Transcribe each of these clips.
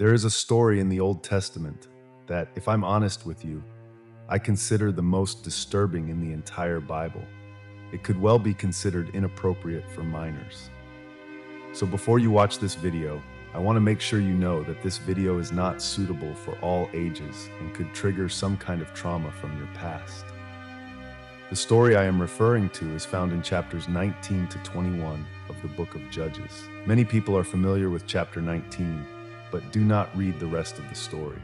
There is a story in the Old Testament that, if I'm honest with you, I consider the most disturbing in the entire Bible. It could well be considered inappropriate for minors. So before you watch this video, I want to make sure you know that this video is not suitable for all ages and could trigger some kind of trauma from your past. The story I am referring to is found in chapters 19 to 21 of the book of Judges. Many people are familiar with chapter 19, but do not read the rest of the story.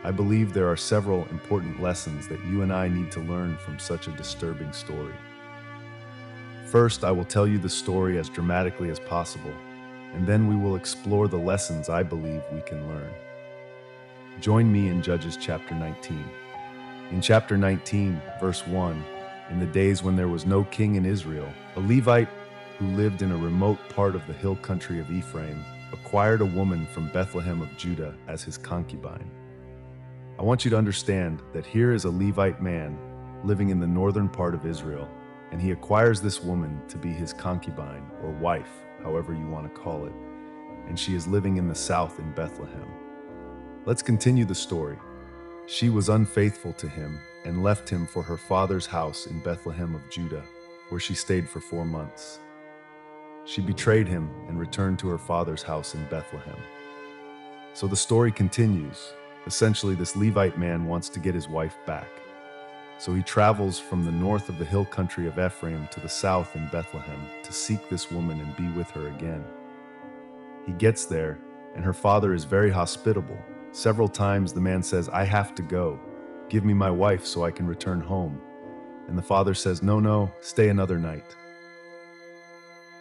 I believe there are several important lessons that you and I need to learn from such a disturbing story. First, I will tell you the story as dramatically as possible, and then we will explore the lessons I believe we can learn. Join me in Judges chapter 19. In chapter 19, verse 1, in the days when there was no king in Israel, a Levite who lived in a remote part of the hill country of Ephraim acquired a woman from Bethlehem of Judah as his concubine. I want you to understand that here is a Levite man living in the northern part of Israel, and he acquires this woman to be his concubine or wife, however you want to call it, and she is living in the south in Bethlehem. Let's continue the story. She was unfaithful to him and left him for her father's house in Bethlehem of Judah, where she stayed for 4 months. She betrayed him and returned to her father's house in Bethlehem. So the story continues. Essentially, this Levite man wants to get his wife back. So he travels from the north of the hill country of Ephraim to the south in Bethlehem to seek this woman and be with her again. He gets there, and her father is very hospitable. Several times the man says, "I have to go. Give me my wife so I can return home." And the father says, No, stay another night."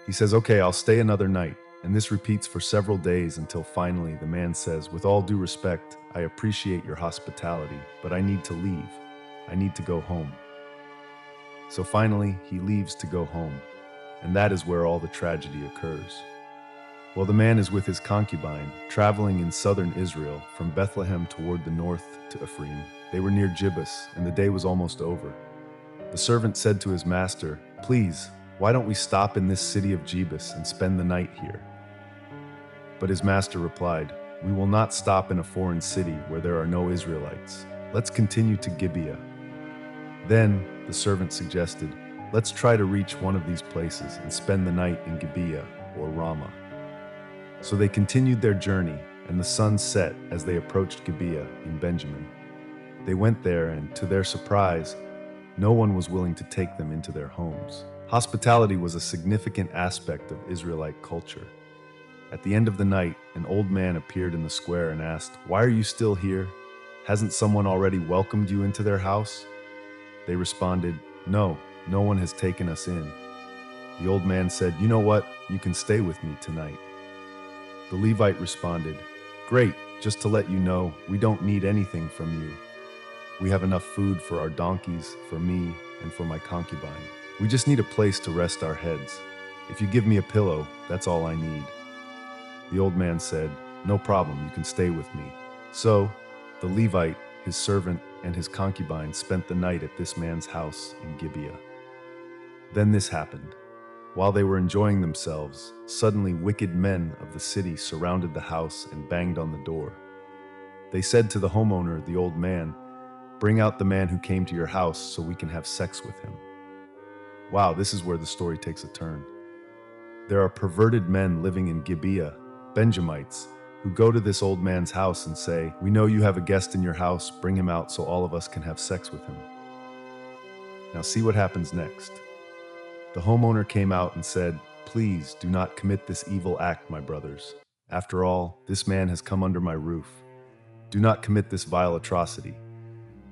He says, "Okay, I'll stay another night." And this repeats for several days until finally the man says, "With all due respect, I appreciate your hospitality, but I need to leave. I need to go home." So finally, he leaves to go home, and that is where all the tragedy occurs. Well, the man is with his concubine, traveling in southern Israel from Bethlehem toward the north to Ephraim. They were near Jebus, and the day was almost over. The servant said to his master, "Please, why don't we stop in this city of Jebus and spend the night here?" But his master replied, "We will not stop in a foreign city where there are no Israelites. Let's continue to Gibeah." Then the servant suggested, "Let's try to reach one of these places and spend the night in Gibeah or Ramah." So they continued their journey, and the sun set as they approached Gibeah in Benjamin. They went there, and to their surprise, no one was willing to take them into their homes. Hospitality was a significant aspect of Israelite culture. At the end of the night, an old man appeared in the square and asked, "Why are you still here? Hasn't someone already welcomed you into their house?" They responded, No one has taken us in." The old man said, "You know what? You can stay with me tonight." The Levite responded, "Great, just to let you know, we don't need anything from you. We have enough food for our donkeys, for me, and for my concubine. We just need a place to rest our heads. If you give me a pillow, that's all I need." The old man said, "No problem, you can stay with me." So the Levite, his servant, and his concubine spent the night at this man's house in Gibeah. Then this happened. While they were enjoying themselves, suddenly wicked men of the city surrounded the house and banged on the door. They said to the homeowner, the old man, "Bring out the man who came to your house so we can have sex with him." Wow, this is where the story takes a turn. There are perverted men living in Gibeah, Benjamites, who go to this old man's house and say, "We know you have a guest in your house, bring him out so all of us can have sex with him." Now see what happens next. The homeowner came out and said, "Please do not commit this evil act, my brothers. After all, this man has come under my roof. Do not commit this vile atrocity.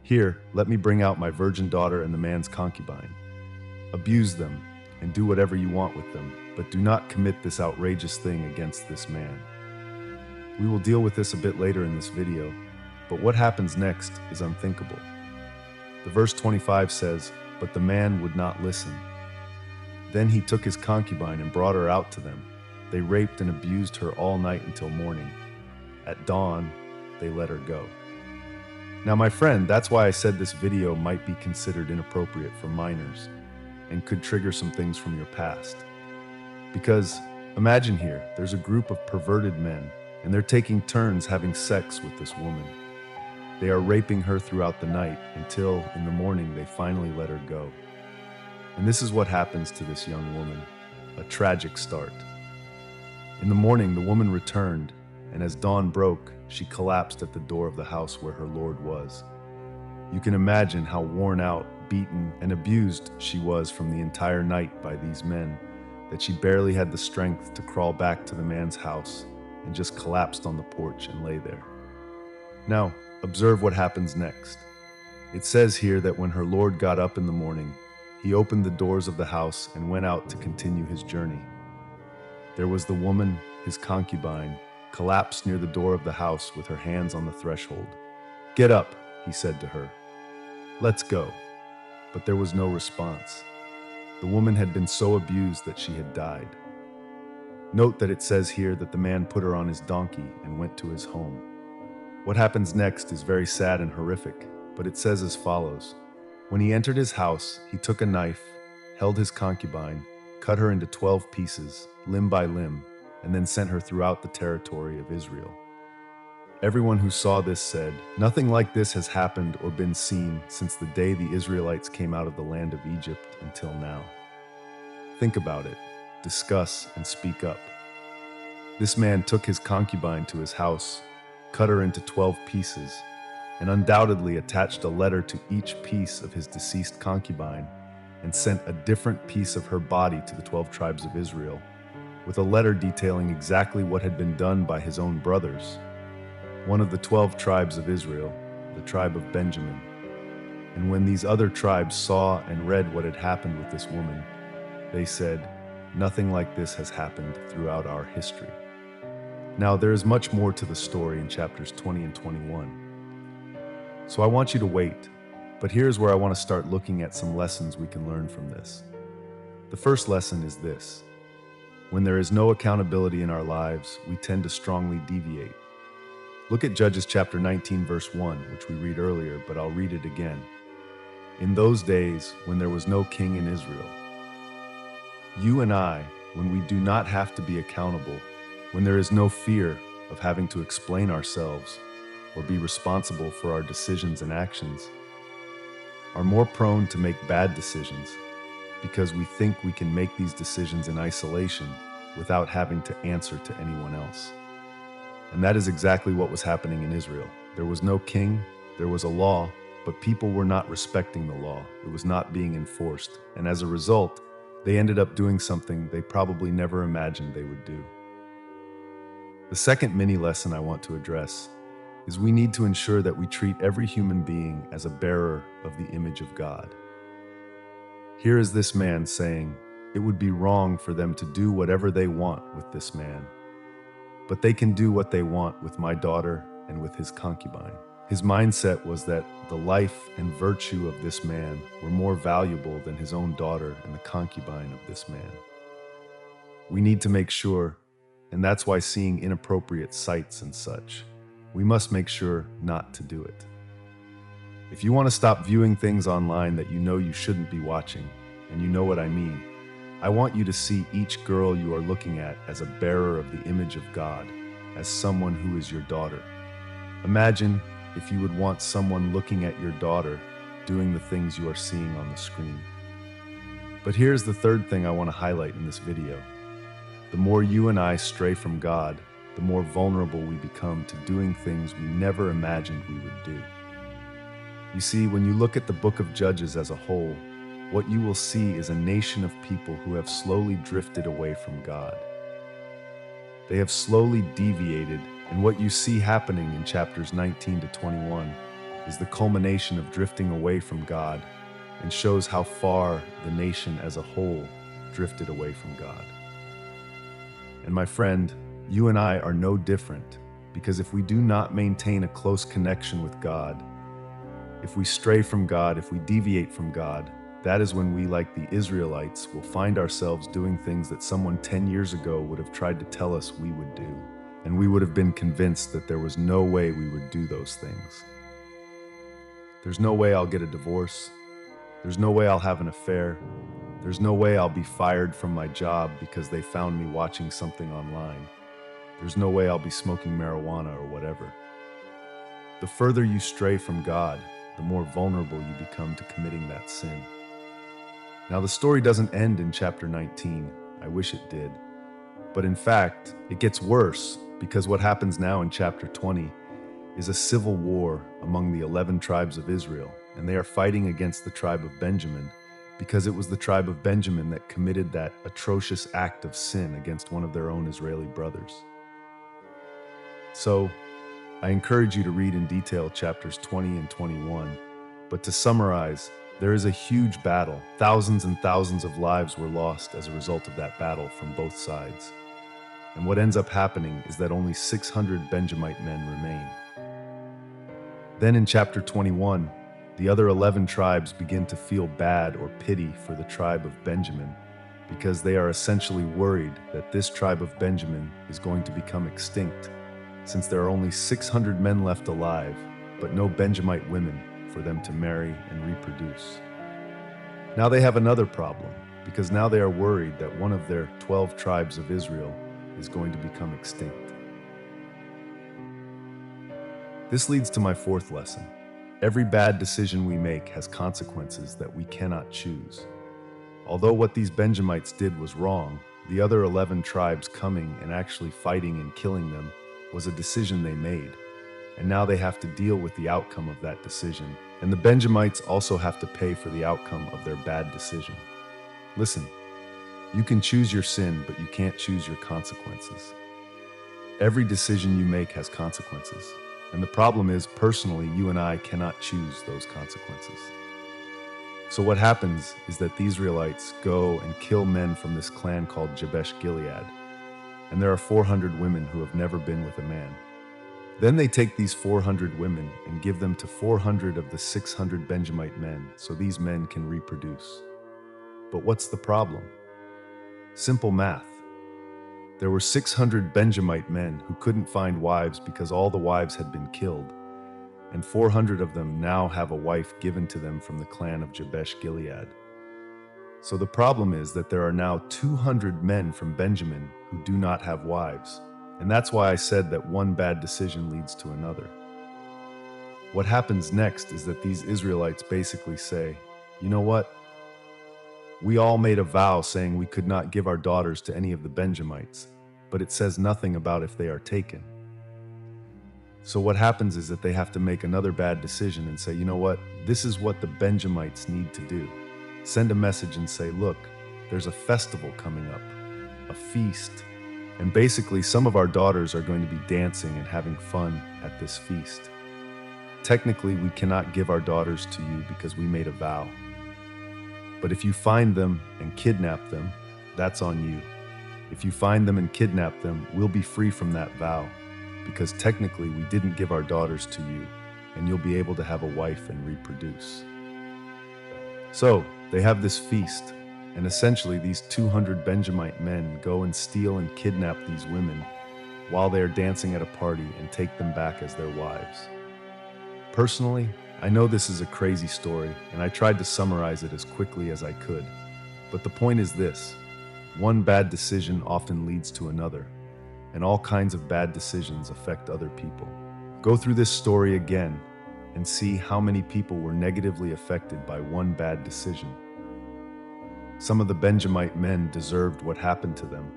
Here, let me bring out my virgin daughter and the man's concubine. Abuse them and do whatever you want with them, but do not commit this outrageous thing against this man." We will deal with this a bit later in this video, but what happens next is unthinkable. The verse 25 says, "But the man would not listen. Then he took his concubine and brought her out to them. They raped and abused her all night until morning. At dawn, they let her go." Now, my friend, that's why I said this video might be considered inappropriate for minors and could trigger some things from your past. Because imagine here, there's a group of perverted men and they're taking turns having sex with this woman. They are raping her throughout the night until, in the morning, they finally let her go. And this is what happens to this young woman, a tragic start. In the morning, the woman returned, and as dawn broke, she collapsed at the door of the house where her Lord was. You can imagine how worn out, beaten, and abused she was from the entire night by these men, that she barely had the strength to crawl back to the man's house and just collapsed on the porch and lay there. Now, observe what happens next. It says here that when her Lord got up in the morning, he opened the doors of the house and went out to continue his journey. There was the woman, his concubine, collapsed near the door of the house with her hands on the threshold. "Get up," he said to her. "Let's go." But there was no response. The woman had been so abused that she had died. Note that it says here that the man put her on his donkey and went to his home. What happens next is very sad and horrific, but it says as follows. When he entered his house, he took a knife, held his concubine, cut her into 12 pieces, limb by limb, and then sent her throughout the territory of Israel. Everyone who saw this said, "Nothing like this has happened or been seen since the day the Israelites came out of the land of Egypt until now." Think about it, discuss, and speak up. This man took his concubine to his house, cut her into 12 pieces, and undoubtedly attached a letter to each piece of his deceased concubine, and sent a different piece of her body to the 12 tribes of Israel, with a letter detailing exactly what had been done by his own brothers. One of the 12 tribes of Israel, the tribe of Benjamin. And when these other tribes saw and read what had happened with this woman, they said, "Nothing like this has happened throughout our history." Now, there is much more to the story in chapters 20 and 21. So I want you to wait, but here's where I want to start looking at some lessons we can learn from this. The first lesson is this. When there is no accountability in our lives, we tend to strongly deviate. Look at Judges chapter 19, verse 1, which we read earlier, but I'll read it again. "In those days, when there was no king in Israel." You and I, when we do not have to be accountable, when there is no fear of having to explain ourselves or be responsible for our decisions and actions, are more prone to make bad decisions because we think we can make these decisions in isolation without having to answer to anyone else. And that is exactly what was happening in Israel. There was no king, there was a law, but people were not respecting the law. It was not being enforced. And as a result, they ended up doing something they probably never imagined they would do. The second mini lesson I want to address is we need to ensure that we treat every human being as a bearer of the image of God. Here is this man saying it would be wrong for them to do whatever they want with this man, but they can do what they want with my daughter and with his concubine. His mindset was that the life and virtue of this man were more valuable than his own daughter and the concubine of this man. We need to make sure, and that's why seeing inappropriate sites and such, we must make sure not to do it. If you want to stop viewing things online that you know you shouldn't be watching, and you know what I mean, I want you to see each girl you are looking at as a bearer of the image of God, as someone who is your daughter. Imagine if you would want someone looking at your daughter doing the things you are seeing on the screen. But here's the third thing I want to highlight in this video. The more you and I stray from God, the more vulnerable we become to doing things we never imagined we would do. You see, when you look at the book of Judges as a whole, what you will see is a nation of people who have slowly drifted away from God. They have slowly deviated, and what you see happening in chapters 19 to 21 is the culmination of drifting away from God and shows how far the nation as a whole drifted away from God. And my friend, you and I are no different, because if we do not maintain a close connection with God, if we stray from God, if we deviate from God, that is when we, like the Israelites, will find ourselves doing things that someone 10 years ago would have tried to tell us we would do, and we would have been convinced that there was no way we would do those things. There's no way I'll get a divorce. There's no way I'll have an affair. There's no way I'll be fired from my job because they found me watching something online. There's no way I'll be smoking marijuana or whatever. The further you stray from God, the more vulnerable you become to committing that sin. Now, the story doesn't end in chapter 19. I wish it did. But in fact, it gets worse because what happens now in chapter 20 is a civil war among the 11 tribes of Israel, and they are fighting against the tribe of Benjamin because it was the tribe of Benjamin that committed that atrocious act of sin against one of their own Israeli brothers. So, I encourage you to read in detail chapters 20 and 21, but to summarize, there is a huge battle. Thousands and thousands of lives were lost as a result of that battle from both sides. And what ends up happening is that only 600 Benjamite men remain. Then in chapter 21, the other 11 tribes begin to feel bad or pity for the tribe of Benjamin because they are essentially worried that this tribe of Benjamin is going to become extinct since there are only 600 men left alive, but no Benjamite women for them to marry and reproduce. Now they have another problem because now they are worried that one of their 12 tribes of Israel is going to become extinct. This leads to my fourth lesson. Every bad decision we make has consequences that we cannot choose. Although what these Benjamites did was wrong, the other 11 tribes coming and actually fighting and killing them was a decision they made. And now they have to deal with the outcome of that decision. And the Benjamites also have to pay for the outcome of their bad decision. Listen, you can choose your sin, but you can't choose your consequences. Every decision you make has consequences. And the problem is, personally, you and I cannot choose those consequences. So what happens is that the Israelites go and kill men from this clan called Jabesh Gilead. And there are 400 women who have never been with a man. Then they take these 400 women and give them to 400 of the 600 Benjamite men so these men can reproduce. But what's the problem? Simple math. There were 600 Benjamite men who couldn't find wives because all the wives had been killed, and 400 of them now have a wife given to them from the clan of Jabesh Gilead. So the problem is that there are now 200 men from Benjamin who do not have wives, and that's why I said that one bad decision leads to another. What happens next is that these Israelites basically say, you know what? We all made a vow saying we could not give our daughters to any of the Benjamites, but it says nothing about if they are taken. So what happens is that they have to make another bad decision and say, you know what? This is what the Benjamites need to do. Send a message and say, look, there's a festival coming up, a feast. And basically, some of our daughters are going to be dancing and having fun at this feast. Technically, we cannot give our daughters to you because we made a vow. But if you find them and kidnap them, that's on you. If you find them and kidnap them, we'll be free from that vow, because technically we didn't give our daughters to you, and you'll be able to have a wife and reproduce. So, they have this feast, and essentially these 200 Benjamite men go and steal and kidnap these women while they are dancing at a party and take them back as their wives. Personally, I know this is a crazy story, and I tried to summarize it as quickly as I could. But the point is this: one bad decision often leads to another, and all kinds of bad decisions affect other people. Go through this story again and see how many people were negatively affected by one bad decision. Some of the Benjamite men deserved what happened to them,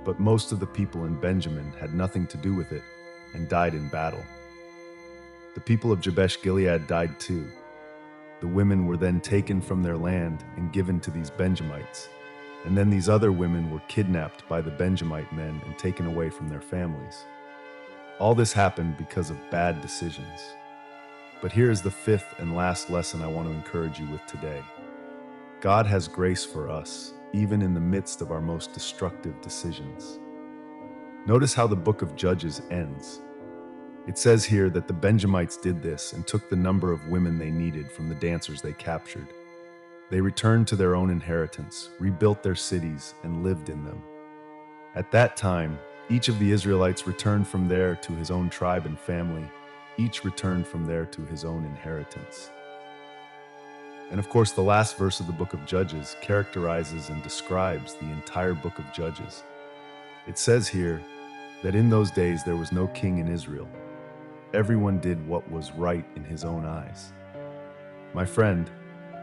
but most of the people in Benjamin had nothing to do with it and died in battle. The people of Jabesh Gilead died too. The women were then taken from their land and given to these Benjamites, and then these other women were kidnapped by the Benjamite men and taken away from their families. All this happened because of bad decisions. But here is the fifth and last lesson I want to encourage you with today. God has grace for us, even in the midst of our most destructive decisions. Notice how the book of Judges ends. It says here that the Benjamites did this and took the number of women they needed from the dancers they captured. They returned to their own inheritance, rebuilt their cities, and lived in them. At that time, each of the Israelites returned from there to his own tribe and family. Each returned from there to his own inheritance. And of course, the last verse of the book of Judges characterizes and describes the entire book of Judges. It says here, that in those days there was no king in Israel. Everyone did what was right in his own eyes. My friend,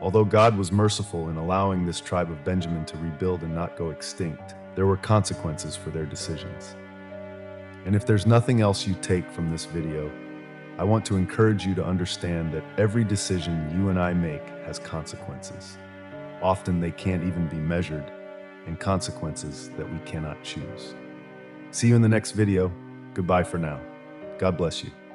although God was merciful in allowing this tribe of Benjamin to rebuild and not go extinct, there were consequences for their decisions. And if there's nothing else you take from this video, I want to encourage you to understand that every decision you and I make has consequences. Often they can't even be measured, and consequences that we cannot choose. See you in the next video. Goodbye for now. God bless you.